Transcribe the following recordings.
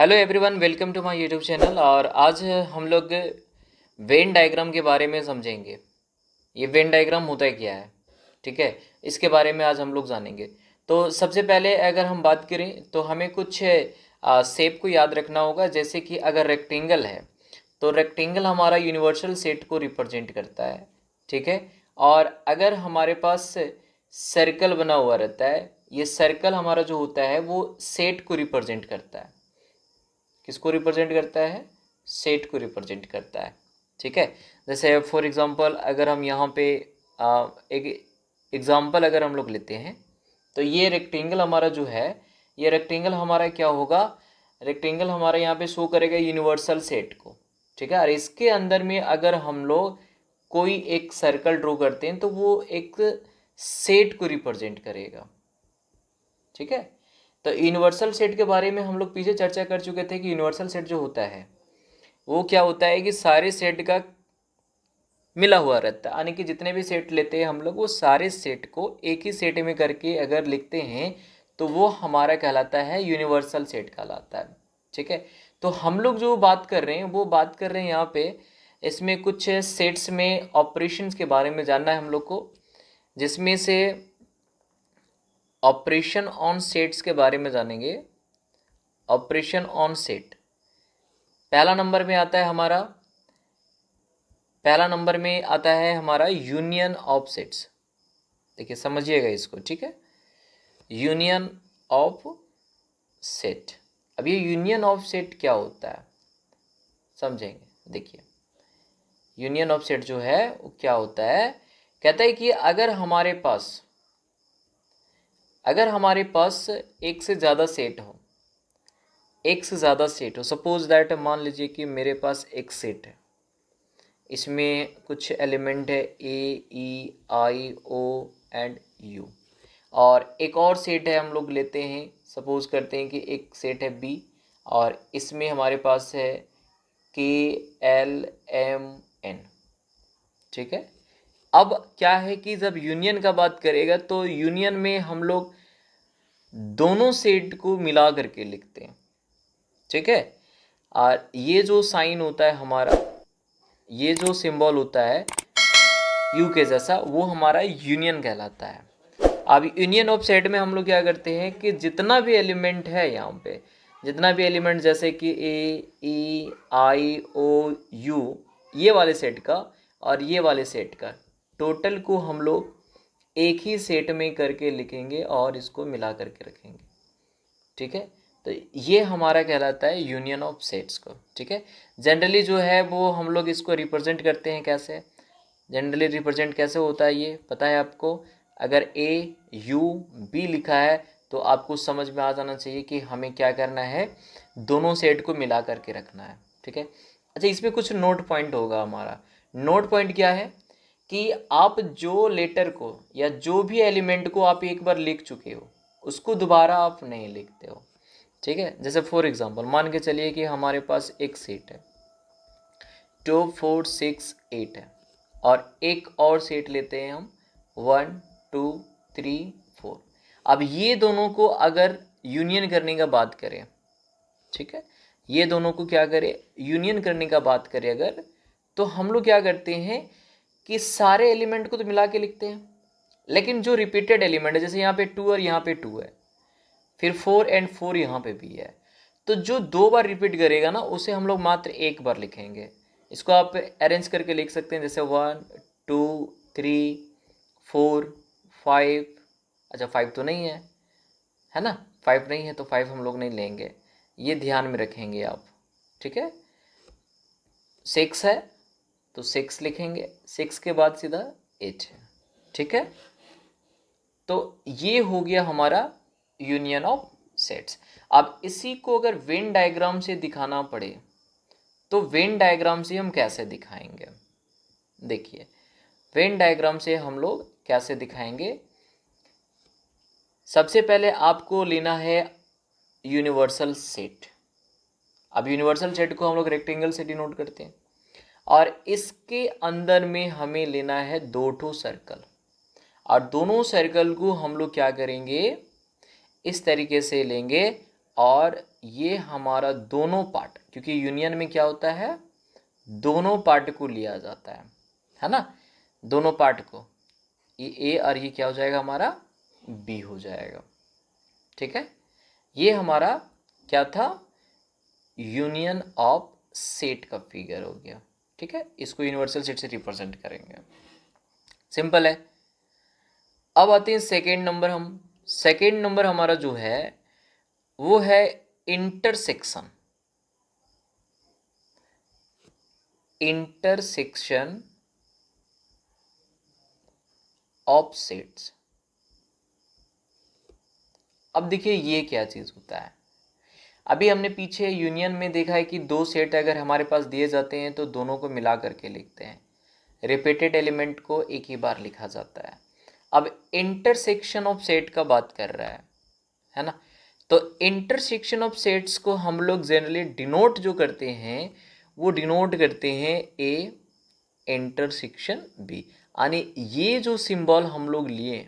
Hello everyone, welcome to my YouTube channel. और आज हम लोग वेन डायग्राम के बारे में समझेंगे। ये वेन डायग्राम होता है क्या है, ठीक है, इसके बारे में आज हम लोग जानेंगे। तो सबसे पहले अगर हम बात करें तो हमें कुछ शेप को याद रखना होगा। जैसे कि अगर रेक्टेंगल है तो रेक्टेंगल हमारा यूनिवर्सल सेट को रिप्रेजेंट करता है, ठीक है। और अगर हमारे पास सर्कल बना हुआ रहता है, ये सर्कल हमारा जो होता है वो सेट को रिप्रेजेंट करता है। किसको रिप्रेजेंट करता है? सेट को रिप्रेजेंट करता है, ठीक है। जैसे फॉर एग्जांपल अगर हम यहाँ पे एक एग्जांपल अगर हम लोग लेते हैं तो ये रेक्टेंगल हमारा जो है, ये रेक्टेंगल हमारा क्या होगा? रेक्टेंगल हमारा यहाँ पे शो करेगा यूनिवर्सल सेट को, ठीक है। और इसके अंदर में अगर हम लोग कोई एक सर्कल ड्रॉ करते हैं तो वो एक सेट को रिप्रेजेंट करेगा, ठीक है। तो यूनिवर्सल सेट के बारे में हम लोग पीछे चर्चा कर चुके थे कि यूनिवर्सल सेट जो होता है वो क्या होता है कि सारे सेट का मिला हुआ रहता है, यानी कि जितने भी सेट लेते हैं हम लोग वो सारे सेट को एक ही सेट में करके अगर लिखते हैं तो वो हमारा कहलाता है यूनिवर्सल सेट कहलाता है, ठीक है। तो हम लोग जो बात कर रहे हैं वो बात कर रहे हैं यहाँ पे, इसमें कुछ सेट्स में ऑपरेशंस के बारे में जानना है हम लोग को, जिसमें से ऑपरेशन ऑन सेट्स के बारे में जानेंगे। ऑपरेशन ऑन सेट पहला नंबर में आता है हमारा, पहला नंबर में आता है हमारा यूनियन ऑफ सेट्स। देखिए समझिएगा इसको, ठीक है। Union of set. अब ये यूनियन ऑफ सेट क्या होता है समझेंगे। देखिए यूनियन ऑफ सेट जो है वो क्या होता है, कहता है कि अगर हमारे पास एक से ज़्यादा सेट हो, एक से ज़्यादा सेट हो, सपोज दैट मान लीजिए कि मेरे पास एक सेट है, इसमें कुछ एलिमेंट है ए ई आई ओ एंड यू, और एक और सेट है हम लोग लेते हैं, सपोज करते हैं कि एक सेट है बी और इसमें हमारे पास है के एल एम एन, ठीक है। अब क्या है कि जब यूनियन का बात करेगा तो यूनियन में हम लोग दोनों सेट को मिला करके लिखते हैं, ठीक है। और ये जो साइन होता है हमारा, ये जो सिंबल होता है यू के जैसा, वो हमारा यूनियन कहलाता है। अब यूनियन ऑफ सेट में हम लोग क्या करते हैं कि जितना भी एलिमेंट है यहाँ पे, जितना भी एलिमेंट जैसे कि ए ई आई ओ यू, ये वाले सेट का और ये वाले सेट का टोटल को हम लोग एक ही सेट में करके लिखेंगे और इसको मिला करके रखेंगे, ठीक है। तो ये हमारा कहलाता है यूनियन ऑफ सेट्स को, ठीक है। जनरली जो है वो हम लोग इसको रिप्रेजेंट करते हैं कैसे, जनरली रिप्रेजेंट कैसे होता है ये पता है आपको? अगर ए यू बी लिखा है तो आपको समझ में आ जाना चाहिए कि हमें क्या करना है, दोनों सेट को मिला करके रखना है, ठीक है। अच्छा, इसमें कुछ नोट पॉइंट होगा हमारा। नोट पॉइंट क्या है कि आप जो लेटर को या जो भी एलिमेंट को आप एक बार लिख चुके हो उसको दोबारा आप नहीं लिखते हो, ठीक है। जैसे फॉर एग्जांपल मान के चलिए कि हमारे पास एक सेट है 2 4 6 8 है, और एक और सेट लेते हैं हम 1 2 3 4। अब ये दोनों को अगर यूनियन करने का बात करें, ठीक है, ये दोनों को क्या करें, यूनियन करने का बात करें अगर, तो हम लोग क्या करते हैं कि सारे एलिमेंट को तो मिला के लिखते हैं, लेकिन जो रिपीटेड एलिमेंट है जैसे यहाँ पे 2 और यहाँ पे 2 है, फिर 4 एंड 4 यहाँ पे भी है, तो जो दो बार रिपीट करेगा ना उसे हम लोग मात्र एक बार लिखेंगे। इसको आप अरेंज करके लिख सकते हैं जैसे 1 2 3 4 5। अच्छा 5 तो नहीं है ना, 5 नहीं है तो 5 हम लोग नहीं लेंगे, ये ध्यान में रखेंगे आप, ठीक है। 6 है तो 6 लिखेंगे, 6 के बाद सीधा 8 है, ठीक है। तो ये हो गया हमारा यूनियन ऑफ सेट्स। अब इसी को अगर वेन डायग्राम से दिखाना पड़े तो वेन डायग्राम से हम कैसे दिखाएंगे? देखिए वेन डायग्राम से हम लोग कैसे दिखाएंगे, सबसे पहले आपको लेना है यूनिवर्सल सेट। अब यूनिवर्सल सेट को हम लोग रेक्टेंगल से डिनोट करते हैं, और इसके अंदर में हमें लेना है दो ठो सर्कल, और दोनों सर्कल को हम लोग क्या करेंगे, इस तरीके से लेंगे और ये हमारा दोनों पार्ट, क्योंकि यूनियन में क्या होता है, दोनों पार्ट को लिया जाता है ना, दोनों पार्ट को, ये ए और ये क्या हो जाएगा हमारा बी हो जाएगा। ठीक है, ये हमारा क्या था, यूनियन ऑफ सेट का फिगर हो गया। ठीक है, इसको यूनिवर्सल सेट से रिप्रेजेंट करेंगे, सिंपल है। अब आते हैं सेकेंड नंबर, हम सेकेंड नंबर हमारा जो है वो है इंटरसेक्शन। Intersection of sets. अब देखिए ये क्या चीज होता है, अभी हमने पीछे यूनियन में देखा है कि दो सेट अगर हमारे पास दिए जाते हैं तो दोनों को मिला करके लिखते हैं, रिपीटेड एलिमेंट को एक ही बार लिखा जाता है। अब इंटरसेक्शन ऑफ सेट का बात कर रहा है ना, तो इंटरसेक्शन ऑफ सेट्स को हम लोग जनरली डिनोट जो करते हैं वो डिनोट करते हैं ए इंटरसेक्शन बी, यानी ये जो सिंबल हम लोग लिए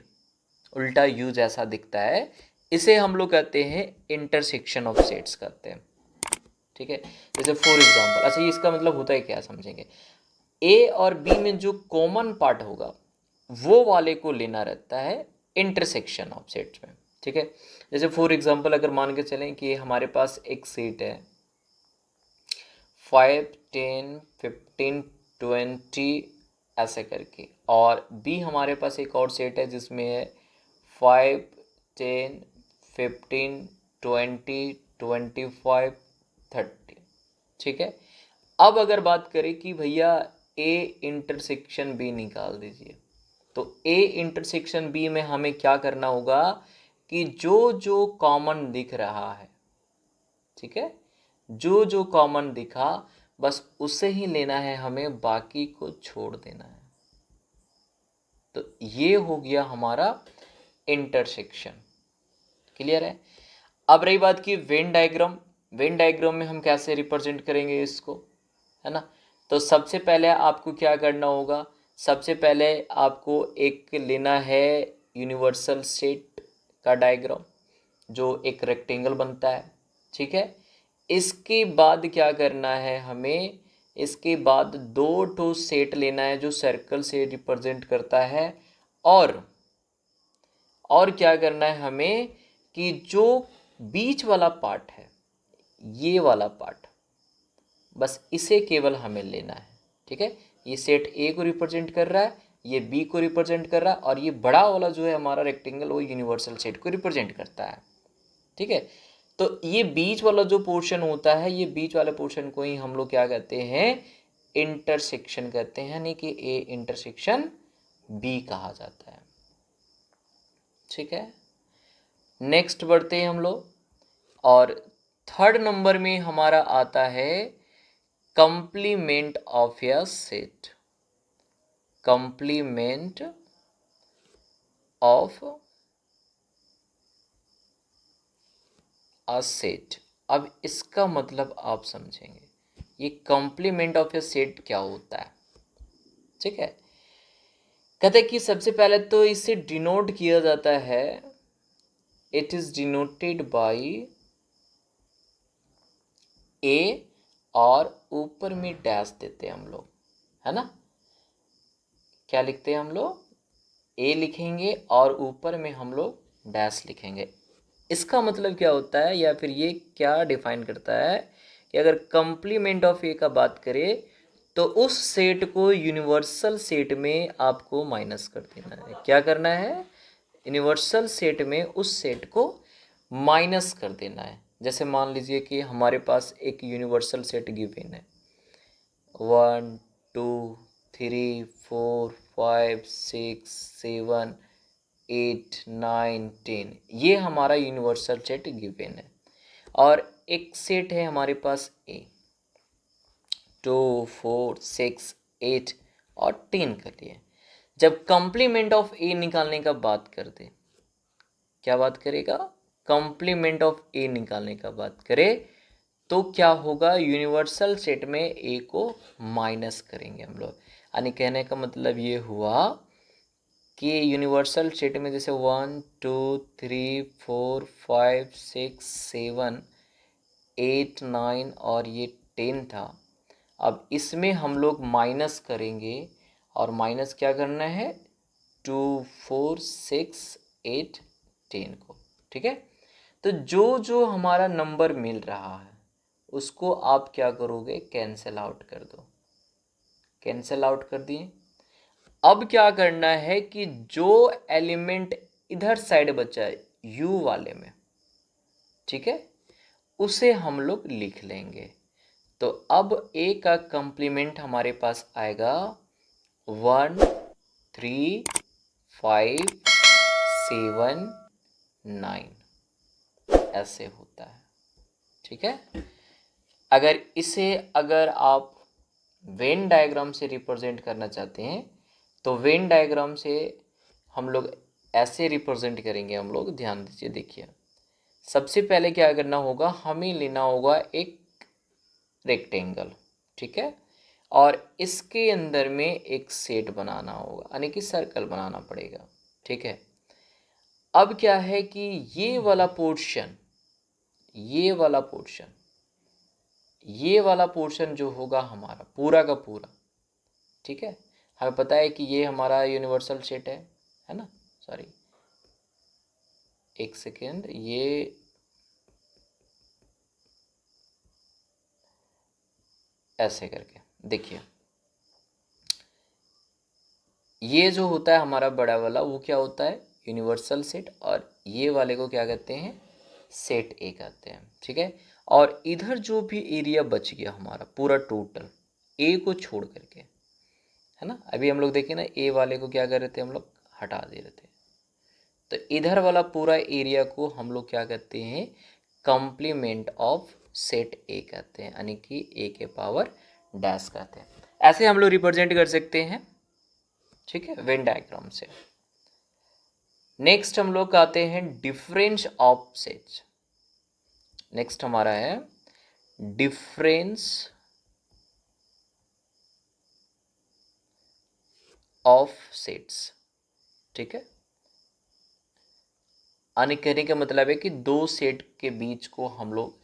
उल्टा यू जैसा दिखता है, इसे हम लोग कहते हैं इंटरसेक्शन ऑफ सेट्स कहते हैं। ठीक है, जैसे फॉर एग्जांपल, अच्छा ये इसका मतलब होता है क्या समझेंगे, ए और बी में जो कॉमन पार्ट होगा वो वाले को लेना रहता है इंटरसेक्शन ऑफ सेट्स में। ठीक है, जैसे फॉर एग्जांपल अगर मान के चलें कि हमारे पास एक सेट है 5 10 15 20 ऐसे करके, और बी हमारे पास एक और सेट है जिसमें है 5 10 15 20 25 30। ठीक है, अब अगर बात करें कि भैया ए इंटरसेक्शन बी निकाल दीजिए, तो ए इंटरसेक्शन बी में हमें क्या करना होगा कि जो जो कॉमन दिख रहा है, ठीक है, जो जो कॉमन दिखा बस उसे ही लेना है हमें, बाकी को छोड़ देना है। तो ये हो गया हमारा इंटरसेक्शन। क्लियर है। अब रही बात की वेन डायग्राम, वेन डायग्राम में हम कैसे रिप्रेजेंट करेंगे इसको, है ना, तो सबसे पहले आपको क्या करना होगा, सबसे पहले आपको एक लेना है यूनिवर्सल सेट का डायग्राम जो एक रेक्टेंगल बनता है। ठीक है, इसके बाद क्या करना है हमें, इसके बाद दो ठो सेट लेना है जो सर्कल से रिप्रेजेंट करता है, और क्या करना है हमें कि जो बीच वाला पार्ट है, ये वाला पार्ट, बस इसे केवल हमें लेना है। ठीक है, ये सेट ए को रिप्रेजेंट कर रहा है, ये बी को रिप्रेजेंट कर रहा है, और ये बड़ा वाला जो है हमारा रेक्टेंगल वो यूनिवर्सल सेट को रिप्रेजेंट करता है। ठीक है, तो ये बीच वाला जो पोर्शन होता है, ये बीच वाले पोर्शन को ही हम लोग क्या कहते हैं, इंटरसेक्शन कहते हैं, यानी कि ए इंटरसेक्शन बी कहा जाता है। ठीक है, नेक्स्ट बढ़ते हैं हम लोग, और थर्ड नंबर में हमारा आता है complement of A set. Complement of a set. अब इसका मतलब आप समझेंगे, ये कॉम्प्लीमेंट ऑफ ए सेट क्या होता है। ठीक है, कहते हैं कि सबसे पहले तो इसे डिनोट किया जाता है, इट इज डिनोटेड बाय ए, और ऊपर में डैश देते हैं हम लोग, है ना, क्या लिखते हैं हम लोग, ए लिखेंगे और ऊपर में हम लोग डैश लिखेंगे। इसका मतलब क्या होता है, या फिर ये क्या डिफाइन करता है कि अगर कंप्लीमेंट ऑफ ए का बात करें तो उस सेट को यूनिवर्सल सेट में आपको माइनस कर देना है। क्या करना है, यूनिवर्सल सेट में उस सेट को माइनस कर देना है। जैसे मान लीजिए कि हमारे पास एक यूनिवर्सल सेट गिवन है 1 2 3 4 5 6 7 8 9 10, ये हमारा यूनिवर्सल सेट गिवन है, और एक सेट है हमारे पास ए 2 4 6 8 और 10 के लिए। जब कंप्लीमेंट ऑफ ए निकालने का बात करते, क्या बात करेगा, कंप्लीमेंट ऑफ ए निकालने का बात करे तो क्या होगा, यूनिवर्सल सेट में ए को माइनस करेंगे हम लोग। यानी कहने का मतलब ये हुआ कि यूनिवर्सल सेट में जैसे 1 2 3 4 5 6 7 8 9 और ये 10 था। अब इसमें हम लोग माइनस करेंगे और माइनस क्या करना है 2 4 6 8 10 को, ठीक है। तो जो जो हमारा नंबर मिल रहा है उसको आप क्या करोगे कैंसिल आउट कर दो, कैंसिल आउट कर दिए। अब क्या करना है कि जो एलिमेंट इधर साइड बचा है u वाले में, ठीक है, उसे हम लोग लिख लेंगे। तो अब a का कंप्लीमेंट हमारे पास आएगा 1 3 5 7 9, ऐसे होता है, ठीक है। अगर आप वेन डायग्राम से रिप्रेजेंट करना चाहते हैं तो वेन डायग्राम से हम लोग ऐसे रिप्रेजेंट करेंगे। हम लोग ध्यान दीजिए, देखिए सबसे पहले क्या करना होगा, हमें लेना होगा एक रेक्टेंगल, ठीक है, और इसके अंदर में एक सेट बनाना होगा, यानी कि सर्कल बनाना पड़ेगा, ठीक है। अब क्या है कि ये वाला पोर्शन ये वाला पोर्शन जो होगा हमारा पूरा का पूरा, ठीक है, हमें पता है कि ये हमारा यूनिवर्सल सेट है ना, सॉरी एक सेकेंड, ये ऐसे करके देखिए, ये जो होता है हमारा बड़ा वाला वो क्या होता है यूनिवर्सल सेट, और ये वाले को क्या कहते हैं सेट ए कहते हैं, ठीक है। और इधर जो भी एरिया बच गया हमारा पूरा टोटल ए को छोड़ करके, है ना, अभी हम लोग देखें ना ए वाले को क्या कर रहे थे हम लोग हटा दे रहे थे, तो इधर वाला पूरा एरिया को हम लोग क्या कहते हैं कॉम्प्लीमेंट ऑफ सेट ए कहते हैं, यानी कि ए के पावर डैश कहते हैं। ऐसे हम लोग रिप्रेजेंट कर सकते हैं, ठीक है, वेन डायग्राम से। नेक्स्ट हम लोग आते हैं डिफरेंस ऑफ सेट्स। नेक्स्ट हमारा है डिफरेंस ऑफ सेट्स, ठीक है। यानी कहने का मतलब है कि दो सेट के बीच को हम लोग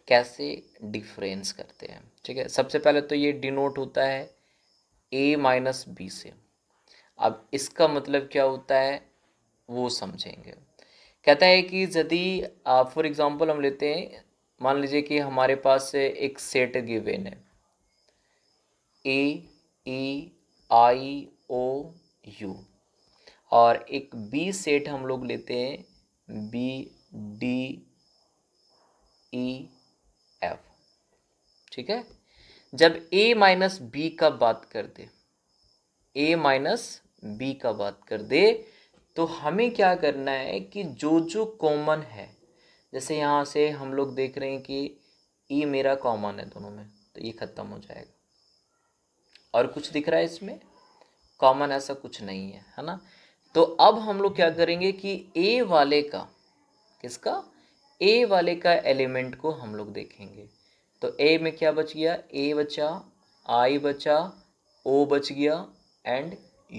कैसे डिफरेंस करते हैं, ठीक है। सबसे पहले तो ये डिनोट होता है a माइनस बी से। अब इसका मतलब क्या होता है वो समझेंगे। कहता है कि यदि फॉर एग्जांपल हम लेते हैं, मान लीजिए कि हमारे पास एक सेट गिवन है ए ई आई ओ यू, और एक बी सेट हम लोग लेते हैं बी डी ई एफ, ठीक है। जब a माइनस बी का बात कर दे, a माइनस बी का बात कर दे, तो हमें क्या करना है कि जो जो कॉमन है, जैसे यहाँ से हम लोग देख रहे हैं कि e मेरा कॉमन है दोनों में, तो ये ख़त्म हो जाएगा। और कुछ दिख रहा है इसमें कॉमन? ऐसा कुछ नहीं है ना। तो अब हम लोग क्या करेंगे कि a वाले का, किसका, a वाले का एलिमेंट को हम लोग देखेंगे। तो a में क्या बच गया, a बचा, i बचा, o बच गया एंड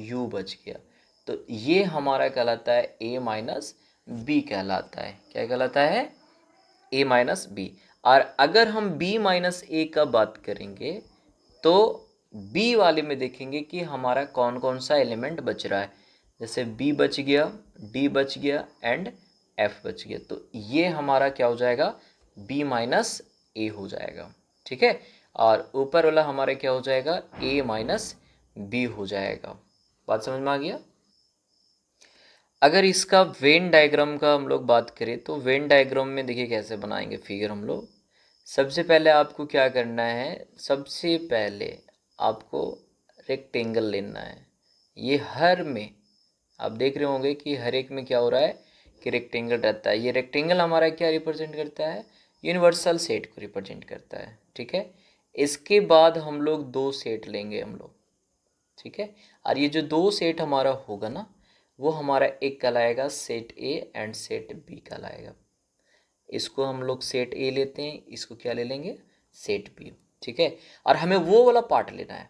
u बच गया। तो ये हमारा कहलाता है a माइनस बी कहलाता है। क्या कहलाता है? a minus B. और अगर हम b माइनस ए का बात करेंगे तो b वाले में देखेंगे कि हमारा कौन कौन सा एलिमेंट बच रहा है। जैसे b बच गया, d बच गया एंड f बच गया। तो ये हमारा क्या हो जाएगा, b माइनस ए हो जाएगा, ठीक है। और ऊपर वाला हमारा क्या हो जाएगा, a माइनस बी हो जाएगा। बात समझ में आ गया? अगर इसका वेन डायग्राम का हम लोग बात करें तो वेन डायग्राम में देखिए कैसे बनाएंगे फिगर हम लोग। सबसे पहले आपको क्या करना है, सबसे पहले आपको रेक्टेंगल लेना है। ये हर में आप देख रहे होंगे कि हर एक में क्या हो रहा है कि रेक्टेंगल रहता है। ये रेक्टेंगल हमारा क्या रिप्रेजेंट करता है, यूनिवर्सल सेट को रिप्रेजेंट करता है, ठीक है। इसके बाद हम लोग दो सेट लेंगे हम लोग, ठीक है। और ये जो दो सेट हमारा होगा ना, वो हमारा एक कहलाएगा set A and set B कहलाएगा। इसको हम लोग सेट ए लेते हैं, इसको क्या ले लेंगे, सेट बी, ठीक है। और हमें वो वाला पार्ट लेना है।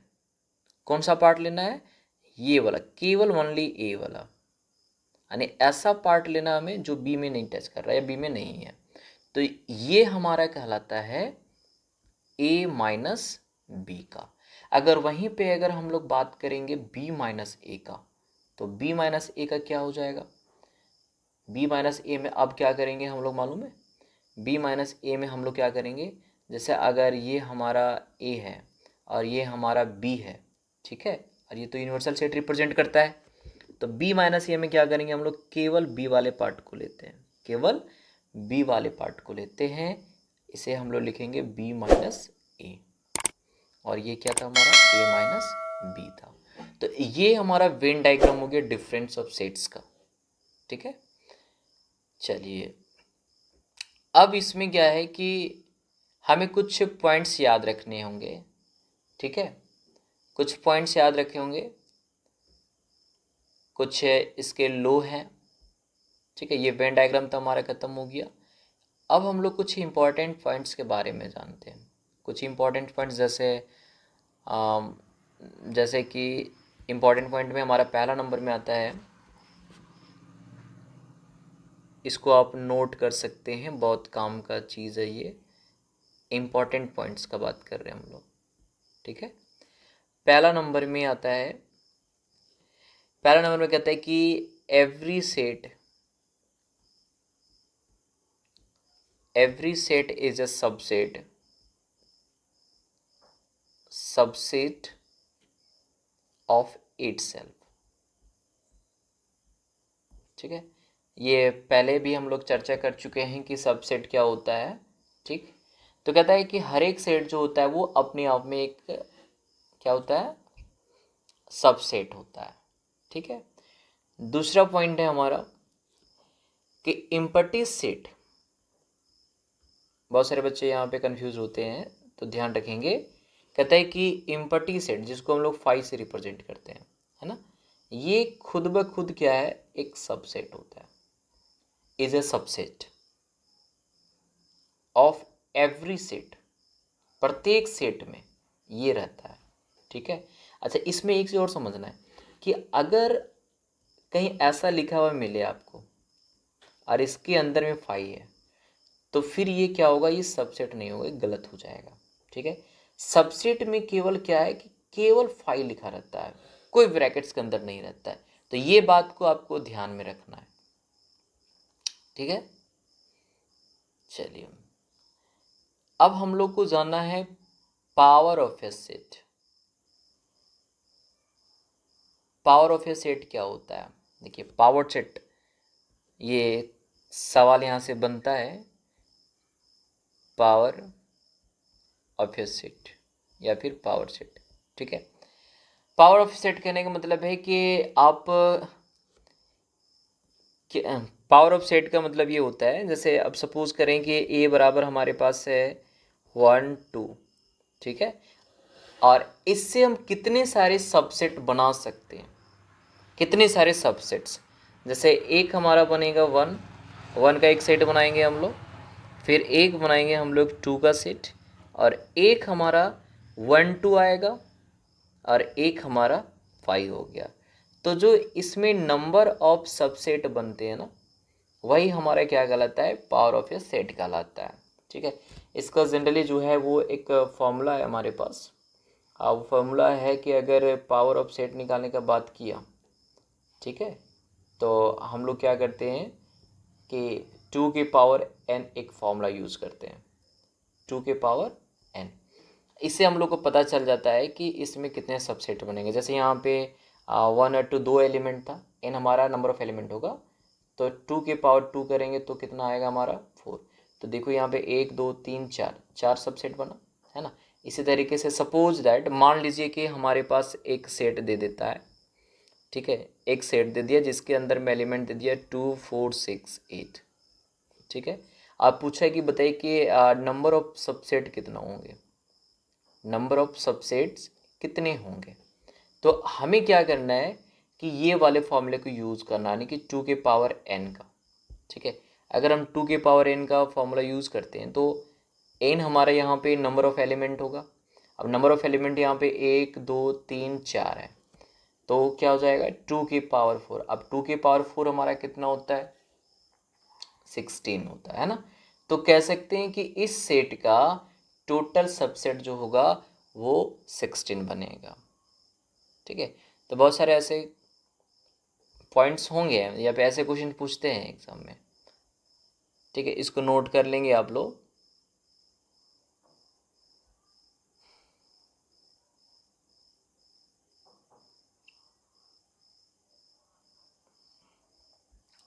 कौन सा पार्ट लेना है, ये वाला, केवल ओनली ए वाला, यानी ऐसा पार्ट लेना हमें जो बी में नहीं टच कर रहा है या बी में नहीं है। तो ये हमारा कहलाता है ए माइनस बी का। अगर वहीं पे अगर हम लोग बात करेंगे बी माइनस ए का, तो बी माइनस ए का क्या हो जाएगा, बी माइनस ए में अब क्या करेंगे हम लोग मालूम है, बी माइनस ए में हम लोग क्या करेंगे, जैसे अगर ये हमारा ए है और ये हमारा बी है, ठीक है, और ये तो यूनिवर्सल सेट रिप्रेजेंट करता है, तो बी माइनस ए में क्या करेंगे हम लोग, केवल बी वाले पार्ट को लेते हैं, केवल बी वाले पार्ट को लेते हैं, इसे हम लोग लिखेंगे बी माइनस ए, और ये क्या था हमारा, ए माइनस बी था। तो ये हमारा वेन डायग्राम हो गया डिफरेंस ऑफ सेट्स का, ठीक है। चलिए अब इसमें क्या है कि हमें कुछ पॉइंट्स याद रखने होंगे, ठीक है, कुछ पॉइंट्स याद रखे होंगे, कुछ इसके लो हैं, ठीक है। ये वेन डायग्राम तो हमारा ख़त्म हो गया। अब हम लोग कुछ इंपॉर्टेंट पॉइंट्स के बारे में जानते हैं, कुछ इंपॉर्टेंट पॉइंट्स जैसे कि इंपॉर्टेंट पॉइंट में हमारा पहला नंबर में आता है, इसको आप नोट कर सकते हैं, बहुत काम का चीज़ है ये, इम्पॉर्टेंट पॉइंट्स का बात कर रहे हैं हम लोग, ठीक है। पहला नंबर में आता है, पहला नंबर में कहता है कि every set is a subset of itself, ठीक है। ये पहले भी हम लोग चर्चा कर चुके हैं कि सबसेट क्या होता है, ठीक। तो कहता है कि हर एक सेट जो होता है वो अपने आप में एक क्या होता है, सबसेट होता है, ठीक है। दूसरा पॉइंट है हमारा कि इम्पटी सेट, बहुत सारे बच्चे यहाँ पे कंफ्यूज होते हैं तो ध्यान रखेंगे, कहता है कि इम्पटी सेट जिसको हम लोग 5 से रिप्रेजेंट करते हैं, है ना, ये खुद ब खुद क्या है, एक सबसेट होता है, is a subset of every set, प्रत्येक सेट में ये रहता है, ठीक है। अच्छा इसमें एक चीज़ और समझना है कि अगर कहीं ऐसा लिखा हुआ मिले आपको और इसके अंदर में 5 है, तो फिर ये क्या होगा, ये सबसेट नहीं होगा, गलत हो जाएगा, ठीक है। सबसेट में केवल क्या है कि केवल 5 लिखा रहता है, कोई ब्रैकेट्स के अंदर नहीं रहता है, तो ये बात को आपको ध्यान में रखना है, ठीक है। चलिए अब हम लोग को जानना है power of A set. Power of A set क्या होता है, देखिए पावर सेट, ये सवाल यहाँ से बनता है, पावर ऑफ ए सेट या फिर पावर सेट, ठीक है। पावर ऑफ सेट कहने का मतलब है कि आप पावर ऑफ सेट का मतलब ये होता है, जैसे अब सपोज करें कि ए बराबर हमारे पास है 1 2, ठीक है, और इससे हम कितने सारे सबसेट बना सकते हैं, कितने सारे सबसेट्स, जैसे एक हमारा बनेगा 1 का एक सेट बनाएंगे हम लोग, फिर एक बनाएंगे हम लोग 2 का सेट, और एक हमारा 1 2 आएगा, और एक हमारा 5 हो गया। तो जो इसमें नंबर ऑफ सबसेट बनते हैं ना, वही हमारा क्या कहलाता है, पावर ऑफ ए सेट कहलाता है, ठीक है। इसका जनरली जो है वो एक फॉर्मूला है हमारे पास, अब फॉर्मूला है कि अगर पावर ऑफ सेट निकालने का बात किया, ठीक है, तो हम लोग क्या करते हैं कि 2 की पावर n एक फॉर्मूला यूज़ करते हैं, 2 की पावर n, इससे हम लोग को पता चल जाता है कि इसमें कितने सबसेट बनेंगे। जैसे यहाँ पे 1 और 2 दो एलिमेंट था, n हमारा नंबर ऑफ एलिमेंट होगा, तो 2 के पावर 2 करेंगे तो कितना आएगा हमारा 4। तो देखो यहाँ पे 1 2 3 4 सबसेट बना, है ना। इसी तरीके से सपोज दैट मान लीजिए कि हमारे पास एक सेट दे देता है, ठीक है, एक सेट दे दिया जिसके अंदर में एलिमेंट दे दिया 2 4 6 8, ठीक है। आप पूछा है कि बताइए कि नंबर ऑफ सबसेट कितना होंगे, नंबर ऑफ सबसेट्स कितने होंगे। तो हमें क्या करना है कि ये वाले फॉर्मूले को यूज़ करना, यानी कि 2 के पावर n का, ठीक है। अगर हम 2 के पावर n का फॉर्मूला यूज़ करते हैं तो n हमारा यहाँ पे नंबर ऑफ एलिमेंट होगा। अब नंबर ऑफ एलिमेंट यहाँ पे 1 2 3 4 है, तो क्या हो जाएगा 2 की पावर 4। अब 2 की पावर 4 हमारा कितना होता है 16 होता है ना। तो कह सकते हैं कि इस सेट का टोटल सबसेट जो होगा वो 16 बनेगा। ठीक है, तो बहुत सारे ऐसे पॉइंट्स होंगे या फिर ऐसे क्वेश्चन पूछते हैं एग्जाम में। ठीक है, इसको नोट कर लेंगे आप लोग।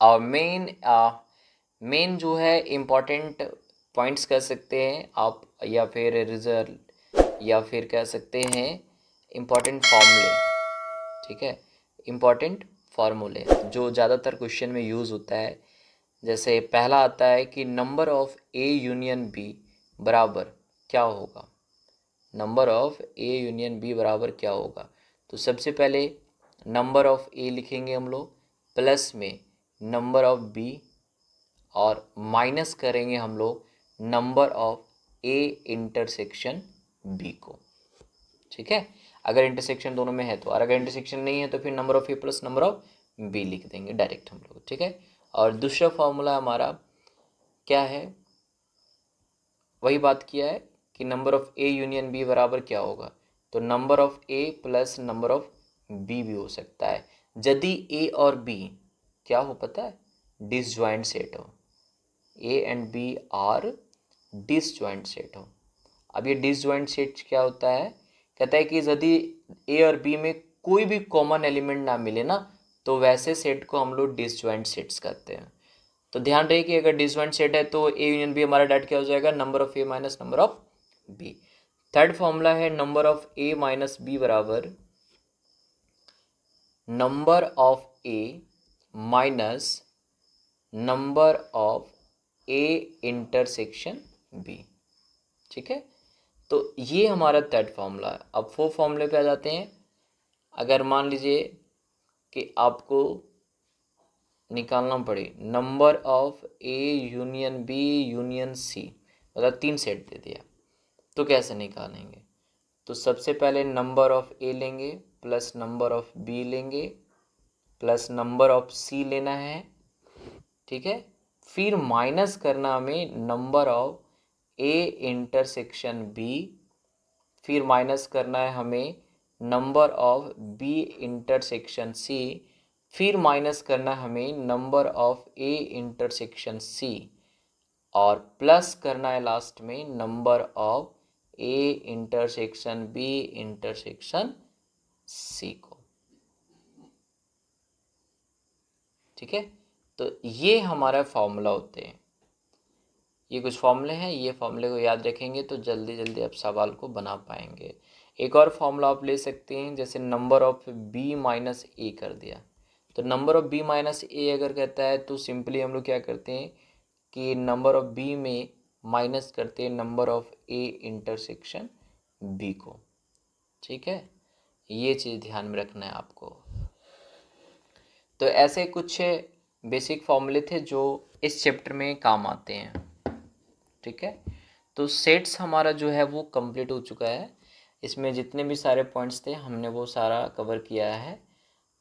और मेन जो है इम्पॉर्टेंट पॉइंट्स कह सकते हैं आप, या फिर रिजल्ट, या फिर कह सकते हैं इम्पॉर्टेंट फॉर्मूले। ठीक है, इम्पॉर्टेंट फार्मूले जो ज़्यादातर क्वेश्चन में यूज़ होता है। जैसे पहला आता है कि number of A union B बराबर क्या होगा, number of A union B बराबर क्या होगा। तो सबसे पहले नंबर ऑफ ए लिखेंगे हम लोग, प्लस में नंबर ऑफ बी, और माइनस करेंगे हम लोग number of A intersection B को। ठीक है, अगर इंटरसेक्शन दोनों में है तो, और अगर इंटरसेक्शन नहीं है तो फिर number of A plus number of B लिख देंगे डायरेक्ट हम लोग। ठीक है, और दूसरा फॉर्मूला हमारा क्या है, वही बात किया है कि number of A union B बराबर क्या होगा। तो number of A plus number of B भी हो सकता है यदि ए और बी क्या हो पता है, डिसजॉइंट सेट हो। A and B are disjoint set हो। अब ये डिसजॉइंट सेट क्या होता है, कहता है कि यदि ए और बी में कोई भी कॉमन एलिमेंट ना मिले ना, तो वैसे सेट को हम लोग डिसजॉइंट सेट्स कहते हैं। तो ध्यान रहे कि अगर डिसजॉइंट सेट है तो ए यूनियन बी हमारा डायरेक्ट क्या हो जाएगा, number of A minus number of B. Third formula है number of A minus B बराबर number of A minus number of A intersection B. ठीक है, तो ये हमारा थर्ड फॉर्मूला है। अब फोर्थ फॉर्मूले पे आ जाते हैं। अगर मान लीजिए कि आपको निकालना पड़े number of A union B union C, मतलब 3 सेट दे दिया, तो कैसे निकालेंगे। तो सबसे पहले नंबर ऑफ ए लेंगे प्लस नंबर ऑफ बी लेंगे प्लस नंबर ऑफ सी लेना है। ठीक है, फिर माइनस करना हमें number of A intersection B, फिर माइनस करना है हमें number of B intersection C, फिर माइनस करना हमें number of A intersection C, और प्लस करना है लास्ट में number of A intersection B intersection C को। ठीक है, तो ये हमारा फॉर्मूला होते हैं। ये कुछ फॉर्मूले हैं, ये फॉर्मूले को याद रखेंगे तो जल्दी जल्दी आप सवाल को बना पाएंगे। एक और फॉर्मूला आप ले सकते हैं, जैसे नंबर ऑफ बी माइनस ए कर दिया। तो नंबर ऑफ बी माइनस ए अगर कहता है तो सिंपली हम लोग क्या करते हैं कि नंबर ऑफ बी में माइनस करते हैं number of A intersection B को। ठीक है, ये चीज़ ध्यान में रखना है आपको। तो ऐसे कुछ बेसिक फॉर्मूले थे जो इस चैप्टर में काम आते हैं। ठीक है, तो सेट्स हमारा जो है वो कंप्लीट हो चुका है। इसमें जितने भी सारे पॉइंट्स थे हमने वो सारा कवर किया है।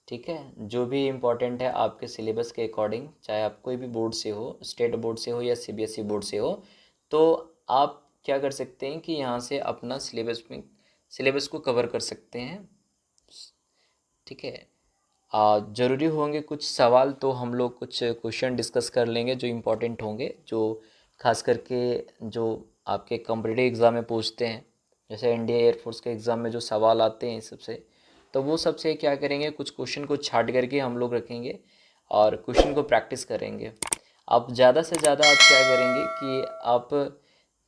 ठीक है, जो भी इम्पोर्टेंट है आपके सिलेबस के अकॉर्डिंग, चाहे आप कोई भी बोर्ड से हो, स्टेट बोर्ड से हो या सीबीएसई बोर्ड से हो, तो आप क्या कर सकते हैं कि यहाँ से अपना सिलेबस को कवर कर सकते हैं। ठीक है, ज़रूरी होंगे कुछ सवाल तो हम लोग कुछ क्वेश्चन डिस्कस कर लेंगे जो इम्पोर्टेंट होंगे, जो खास करके जो आपके कॉम्पिटिटिव एग्ज़ाम में पूछते हैं, जैसे इंडिया एयरफोर्स के एग्ज़ाम में जो सवाल आते हैं सबसे, तो वो सबसे क्या करेंगे, कुछ क्वेश्चन को छाट करके हम लोग रखेंगे और क्वेश्चन को प्रैक्टिस करेंगे। आप ज़्यादा से ज़्यादा आप क्या करेंगे कि आप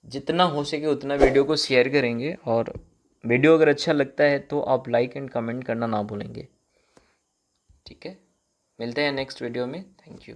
जितना हो सके उतना वीडियो को शेयर करेंगे, और वीडियो अगर अच्छा लगता है तो आप लाइक एंड कमेंट करना ना भूलेंगे। ठीक है, मिलते हैं नेक्स्ट वीडियो में। Thank you.